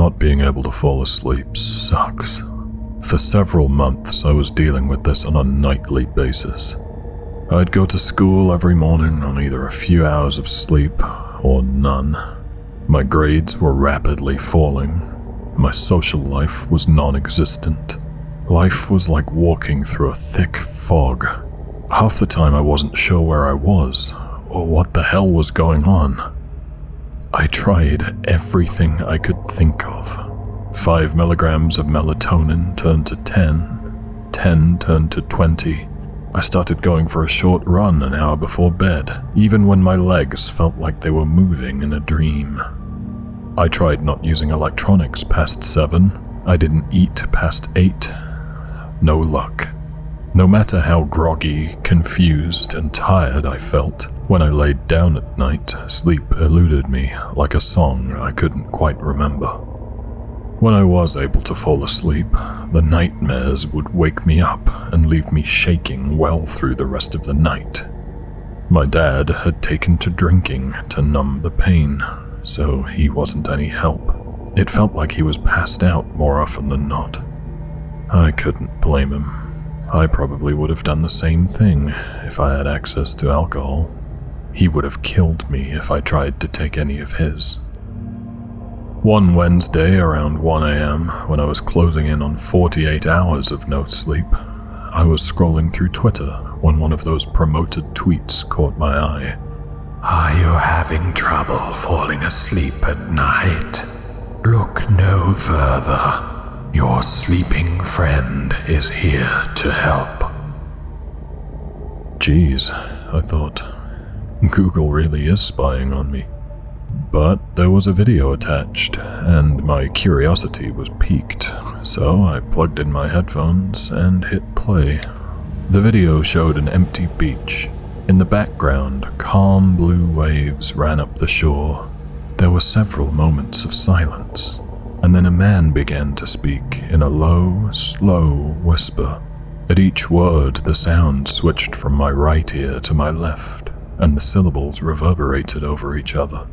Not being able to fall asleep sucks. For several months, I was dealing with this on a nightly basis. I'd go to school every morning on either a few hours of sleep or none. My grades were rapidly falling. My social life was non-existent. Life was like walking through a thick fog. Half the time I wasn't sure where I was or what the hell was going on. I tried everything I could think of. 5 milligrams of melatonin turned to 10. 10 turned to 20. I started going for a short run an hour before bed, even when my legs felt like they were moving in a dream. I tried not using electronics past 7. I didn't eat past 8. No luck. No matter how groggy, confused, and tired I felt, when I laid down at night, sleep eluded me like a song I couldn't quite remember. When I was able to fall asleep, the nightmares would wake me up and leave me shaking well through the rest of the night. My dad had taken to drinking to numb the pain, so he wasn't any help. It felt like he was passed out more often than not. I couldn't blame him. I probably would have done the same thing if I had access to alcohol. He would have killed me if I tried to take any of his. One Wednesday around 1 a.m., when I was closing in on 48 hours of no sleep, I was scrolling through Twitter when one of those promoted tweets caught my eye. Are you having trouble falling asleep at night? Look no further. Your sleeping friend is here to help. Geez, I thought, Google really is spying on me. But there was a video attached, and my curiosity was piqued, so I plugged in my headphones and hit play. The video showed an empty beach. In the background, calm blue waves ran up the shore. There were several moments of silence, and then a man began to speak in a low, slow whisper. At each word, the sound switched from my right ear to my left, and the syllables reverberated over each other.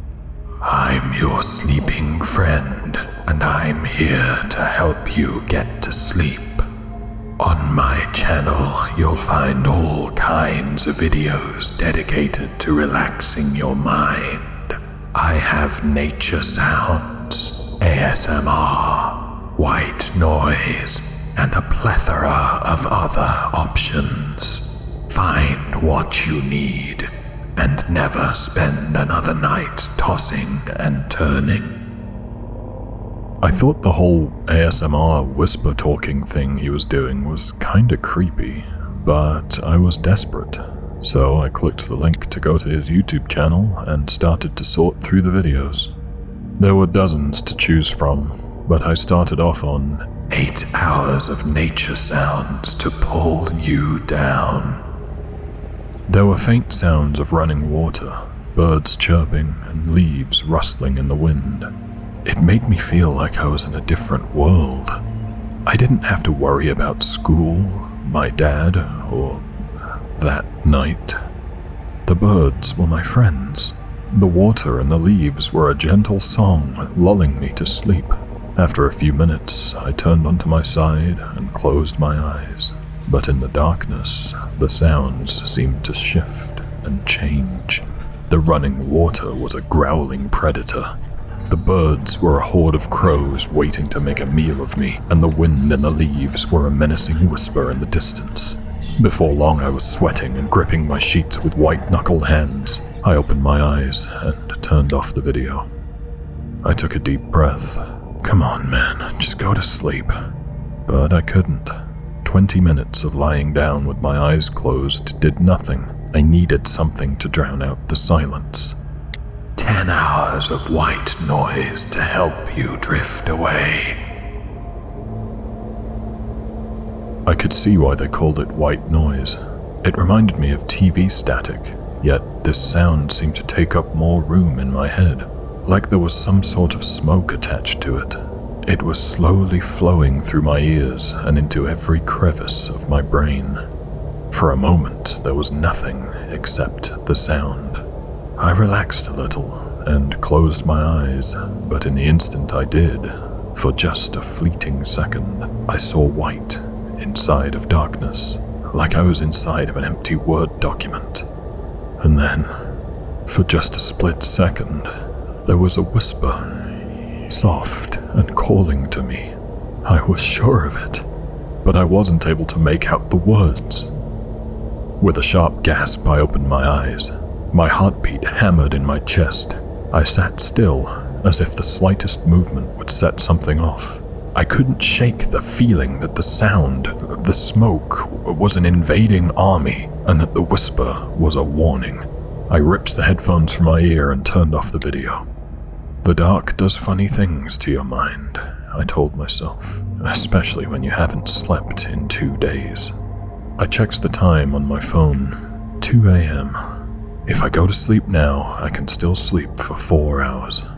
I'm your sleeping friend, and I'm here to help you get to sleep. On my channel, you'll find all kinds of videos dedicated to relaxing your mind. I have nature sounds, ASMR, white noise, and a plethora of other options. Find what you need, and never spend another night tossing and turning. I thought the whole ASMR whisper talking thing he was doing was kinda creepy, but I was desperate, so I clicked the link to go to his YouTube channel and started to sort through the videos. There were dozens to choose from, but I started off on 8 hours of nature sounds to pull you down. There were faint sounds of running water, birds chirping, and leaves rustling in the wind. It made me feel like I was in a different world. I didn't have to worry about school, my dad, or that night. The birds were my friends. The water and the leaves were a gentle song, lulling me to sleep. After a few minutes, I turned onto my side and closed my eyes. But in the darkness, the sounds seemed to shift and change. The running water was a growling predator. The birds were a horde of crows waiting to make a meal of me, and the wind and the leaves were a menacing whisper in the distance. Before long, I was sweating and gripping my sheets with white-knuckled hands. I opened my eyes and turned off the video. I took a deep breath. Come on, man, just go to sleep. But I couldn't. 20 minutes of lying down with my eyes closed did nothing. I needed something to drown out the silence. 10 hours of white noise to help you drift away. I could see why they called it white noise. It reminded me of TV static, yet this sound seemed to take up more room in my head, like there was some sort of smoke attached to it. It was slowly flowing through my ears and into every crevice of my brain. For a moment, there was nothing except the sound. I relaxed a little and closed my eyes, but in the instant I did, For just a fleeting second, I saw white inside of darkness, like I was inside of an empty Word document. And then, for just a split second, there was a whisper, soft and calling to me. I was sure of it, but I wasn't able to make out the words. With a sharp gasp, I opened my eyes. My heartbeat hammered in my chest. I sat still, as if the slightest movement would set something off. I couldn't shake the feeling that the sound, the smoke, was an invading army, and that the whisper was a warning. I ripped the headphones from my ear and turned off the video. The dark does funny things to your mind, I told myself, especially when you haven't slept in 2 days. I checked the time on my phone, 2 a.m. If I go to sleep now, I can still sleep for 4 hours.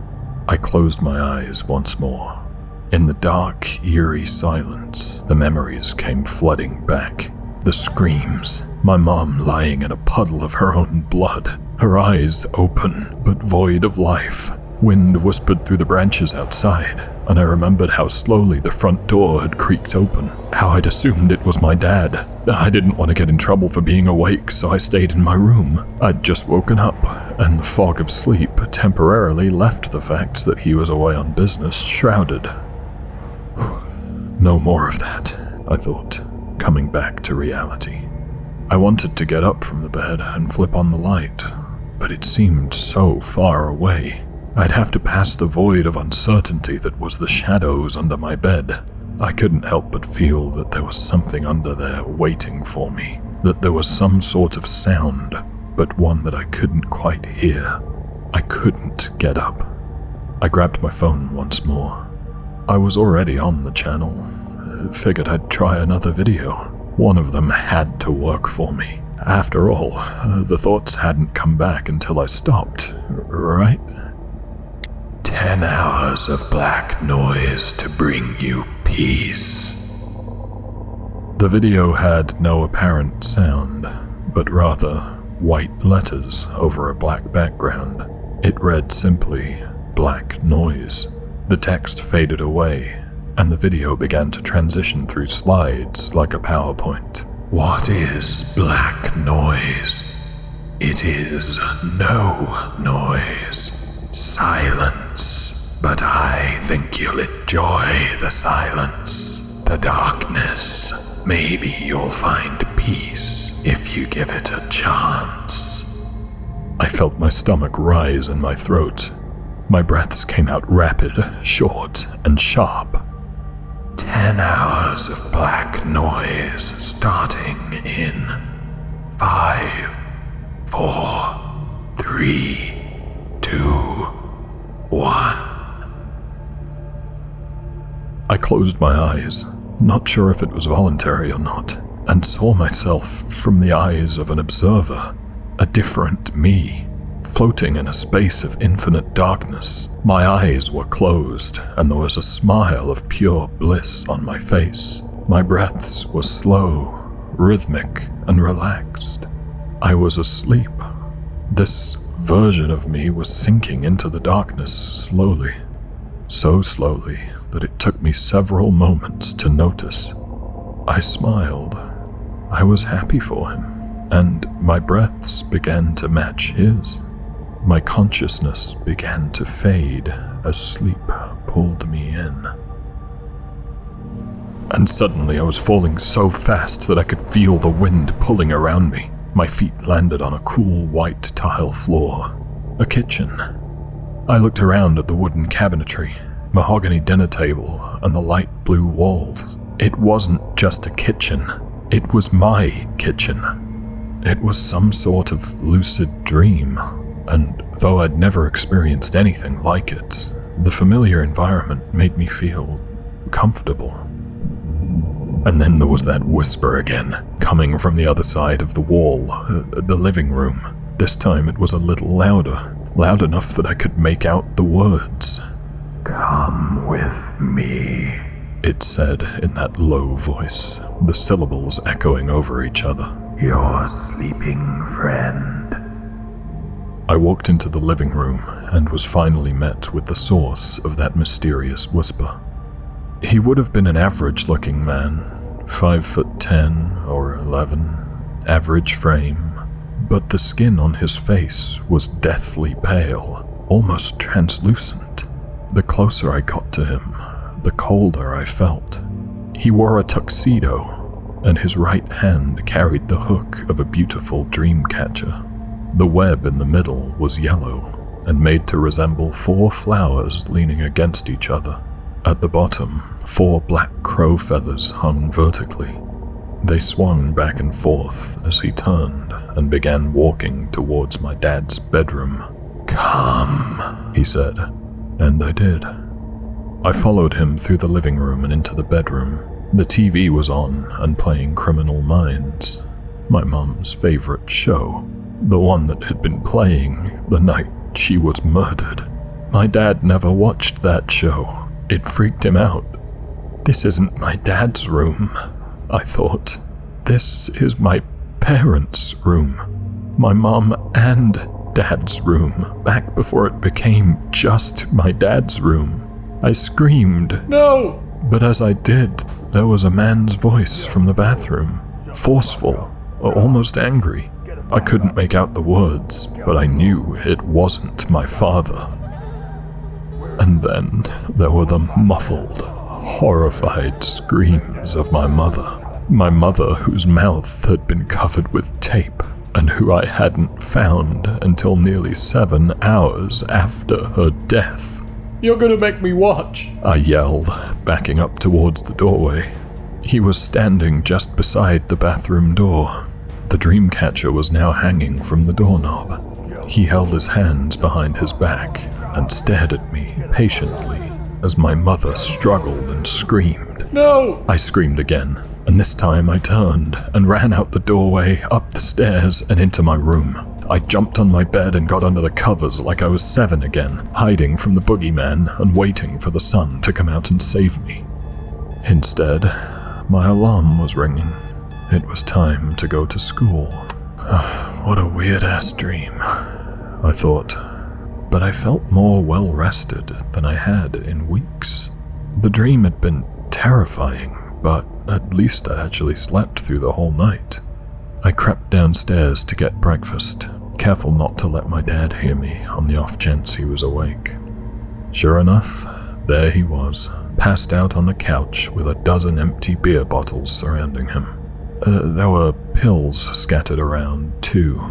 I closed my eyes once more. In the dark, eerie silence, the memories came flooding back. The screams, my mom lying in a puddle of her own blood, her eyes open but void of life. Wind whispered through the branches outside, and I remembered how slowly the front door had creaked open, how I'd assumed it was my dad. I didn't want to get in trouble for being awake, so I stayed in my room. I'd just woken up, and the fog of sleep temporarily left the fact that he was away on business shrouded. No more of that, I thought, coming back to reality. I wanted to get up from the bed and flip on the light, but it seemed so far away. I'd have to pass the void of uncertainty that was the shadows under my bed. I couldn't help but feel that there was something under there waiting for me, that there was some sort of sound, but one that I couldn't quite hear. I couldn't get up. I grabbed my phone once more. I was already on the channel. Figured I'd try another video. One of them had to work for me. After all, the thoughts hadn't come back until I stopped, right? 10 hours of black noise to bring you peace. The video had no apparent sound, but rather white letters over a black background. It read simply, "Black Noise." The text faded away, and the video began to transition through slides like a PowerPoint. What is black noise? It is no noise. Silence, but I think you'll enjoy the silence, the darkness. Maybe you'll find peace if you give it a chance. I felt my stomach rise in my throat. My breaths came out rapid, short, and sharp. 10 hours of black noise starting in 5, 4, 3, 2, 1. I closed my eyes, not sure if it was voluntary or not, and saw myself from the eyes of an observer, a different me, floating in a space of infinite darkness. My eyes were closed, and there was a smile of pure bliss on my face. My breaths were slow, rhythmic, and relaxed. I was asleep. This version of me was sinking into the darkness slowly. So slowly that it took me several moments to notice. I smiled. I was happy for him, and my breaths began to match his. My consciousness began to fade as sleep pulled me in. And suddenly I was falling so fast that I could feel the wind pulling around me. My feet landed on a cool white tile floor. A kitchen. I looked around at the wooden cabinetry, mahogany dinner table, and the light blue walls. It wasn't just a kitchen. It was my kitchen. It was some sort of lucid dream, and though I'd never experienced anything like it, the familiar environment made me feel comfortable. And then there was that whisper again, coming from the other side of the wall, the living room. This time it was a little louder, loud enough that I could make out the words. Come with me, it said in that low voice, the syllables echoing over each other. Your sleeping friend. I walked into the living room and was finally met with the source of that mysterious whisper. He would have been an average-looking man, 5'10" or 11, average frame, but the skin on his face was deathly pale, almost translucent. The closer I got to him, the colder I felt. He wore a tuxedo, and his right hand carried the hook of a beautiful dream catcher. The web in the middle was yellow and made to resemble 4 flowers leaning against each other. At the bottom, 4 black crow feathers hung vertically. They swung back and forth as he turned and began walking towards my dad's bedroom. "Come," he said, and I did. I followed him through the living room and into the bedroom. The TV was on and playing Criminal Minds, my mom's favorite show, the one that had been playing the night she was murdered. My dad never watched that show. It freaked him out. This isn't my dad's room, I thought. This is my parents' room. My mom and dad's room, back before it became just my dad's room. I screamed, "No!" But as I did, there was a man's voice from the bathroom, forceful, almost angry. I couldn't make out the words, but I knew it wasn't my father. And then there were the muffled, horrified screams of my mother whose mouth had been covered with tape, and who I hadn't found until nearly 7 hours after her death. "You're gonna make me watch," I yelled, backing up towards the doorway. He was standing just beside the bathroom door. The dream catcher was now hanging from the doorknob. He held his hands behind his back and stared at me patiently as my mother struggled and screamed. "No!" I screamed again, and this time I turned and ran out the doorway, up the stairs, and into my room. I jumped on my bed and got under the covers like I was 7 again, hiding from the boogeyman and waiting for the sun to come out and save me. Instead, my alarm was ringing. It was time to go to school. What a weird-ass dream, I thought, but I felt more well-rested than I had in weeks. The dream had been terrifying, but at least I actually slept through the whole night. I crept downstairs to get breakfast, careful not to let my dad hear me on the off chance he was awake. Sure enough, there he was, passed out on the couch with a dozen empty beer bottles surrounding him. There were pills scattered around, too.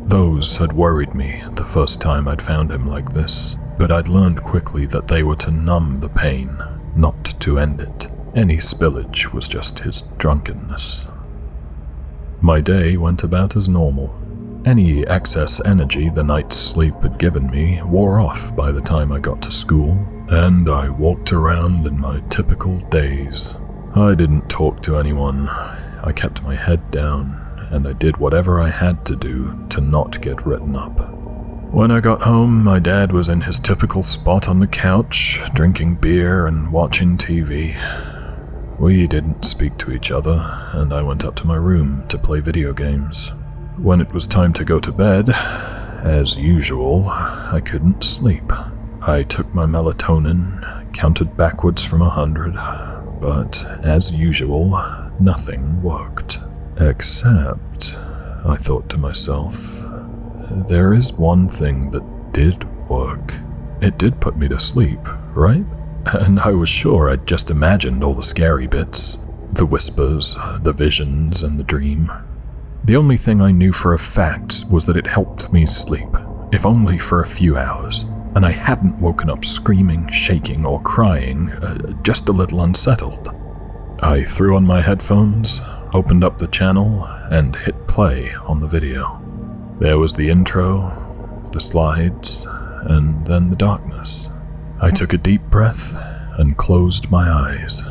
Those had worried me the first time I'd found him like this, but I'd learned quickly that they were to numb the pain, not to end it. Any spillage was just his drunkenness. My day went about as normal. Any excess energy the night's sleep had given me wore off by the time I got to school, and I walked around in my typical daze. I didn't talk to anyone. I kept my head down, and I did whatever I had to do to not get written up. When I got home, my dad was in his typical spot on the couch, drinking beer and watching TV. We didn't speak to each other, and I went up to my room to play video games. When it was time to go to bed, as usual, I couldn't sleep. I took my melatonin, counted backwards from 100, but as usual, nothing worked. Except, I thought to myself, there is one thing that did work. It did put me to sleep, right? And I was sure I'd just imagined all the scary bits. The whispers, the visions, and the dream. The only thing I knew for a fact was that it helped me sleep, if only for a few hours, and I hadn't woken up screaming, shaking, or crying, just a little unsettled. I threw on my headphones, opened up the channel, and hit play on the video. There was the intro, the slides, and then the darkness. I took a deep breath and closed my eyes.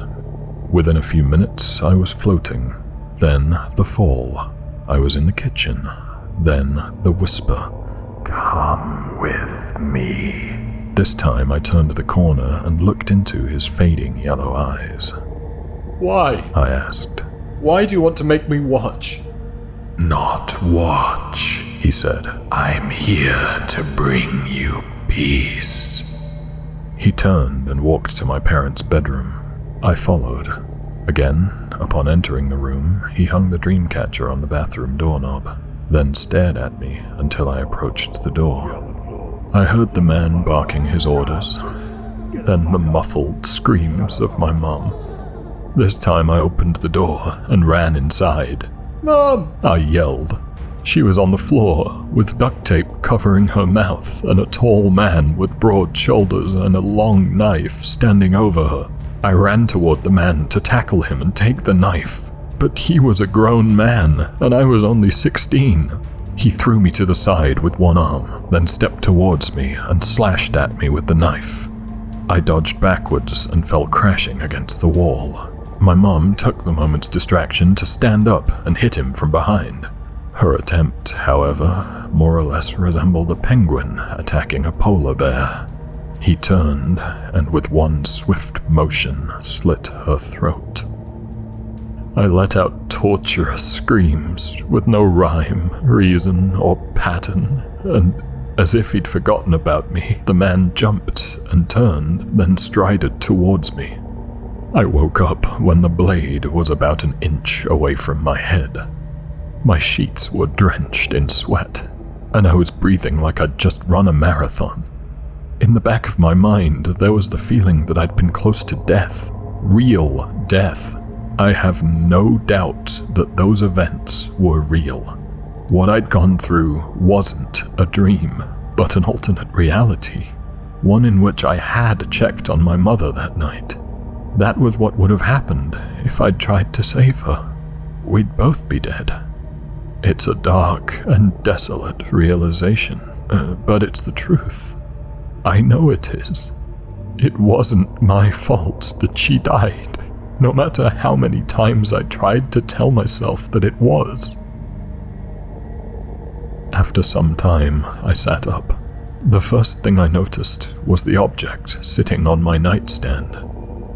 Within a few minutes, I was floating. Then the fall. I was in the kitchen. Then the whisper. "Come with me." This time I turned the corner and looked into his fading yellow eyes. "Why?" I asked. "Why do you want to make me watch?" "Not watch," he said. "I'm here to bring you peace." He turned and walked to my parents' bedroom. I followed. Again, upon entering the room, he hung the dream catcher on the bathroom doorknob, then stared at me until I approached the door. I heard the man barking his orders, then the muffled screams of my mom. This time I opened the door and ran inside. Mom! I yelled. She was on the floor, with duct tape covering her mouth, and a tall man with broad shoulders and a long knife standing over her. I ran toward the man to tackle him and take the knife, but he was a grown man, and I was only 16. He threw me to the side with one arm, then stepped towards me and slashed at me with the knife. I dodged backwards and fell crashing against the wall. My mom took the moment's distraction to stand up and hit him from behind. Her attempt, however, more or less resembled a penguin attacking a polar bear. He turned and with one swift motion slit her throat. I let out torturous screams with no rhyme, reason, or pattern, and as if he'd forgotten about me, the man jumped and turned, then strided towards me. I woke up when the blade was about an inch away from my head. My sheets were drenched in sweat, and I was breathing like I'd just run a marathon. In the back of my mind, there was the feeling that I'd been close to death. Real death. I have no doubt that those events were real. What I'd gone through wasn't a dream, but an alternate reality. One in which I had checked on my mother that night. That was what would have happened if I'd tried to save her. We'd both be dead. It's a dark and desolate realization, but it's the truth. I know it is. It wasn't my fault that she died, no matter how many times I tried to tell myself that it was. After some time, I sat up. The first thing I noticed was the object sitting on my nightstand.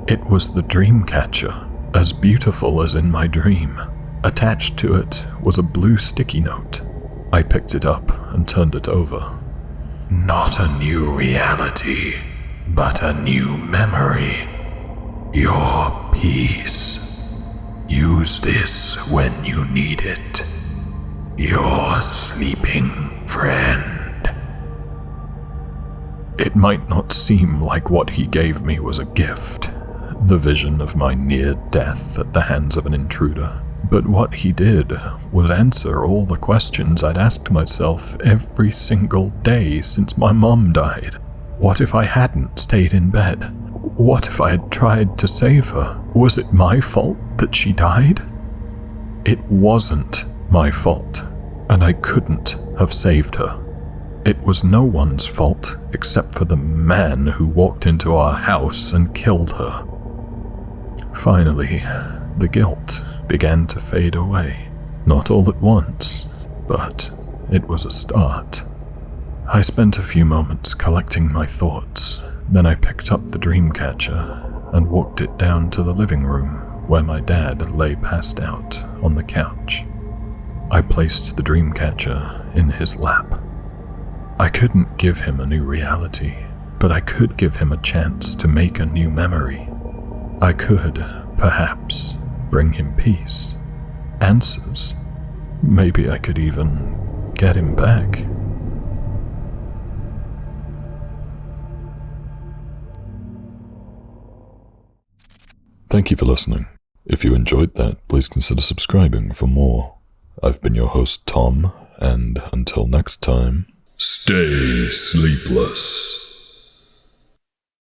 It was the dream catcher, as beautiful as in my dream. Attached to it was a blue sticky note. I picked it up and turned it over. Not a new reality, but a new memory. Your peace. Use this when you need it. Your sleeping friend. It might not seem like what he gave me was a gift, the vision of my near death at the hands of an intruder. But what he did was answer all the questions I'd asked myself every single day since my mom died. What if I hadn't stayed in bed? What if I had tried to save her? Was it my fault that she died? It wasn't my fault, and I couldn't have saved her. It was no one's fault except for the man who walked into our house and killed her. Finally, the guilt began to fade away. Not all at once, but it was a start. I spent a few moments collecting my thoughts, then I picked up the dream catcher and walked it down to the living room where my dad lay passed out on the couch. I placed the dream catcher in his lap. I couldn't give him a new reality, but I could give him a chance to make a new memory. I could, perhaps, bring him peace, answers. Maybe I could even get him back. Thank you for listening. If you enjoyed that, please consider subscribing for more. I've been your host, Tom, and until next time, Stay sleepless.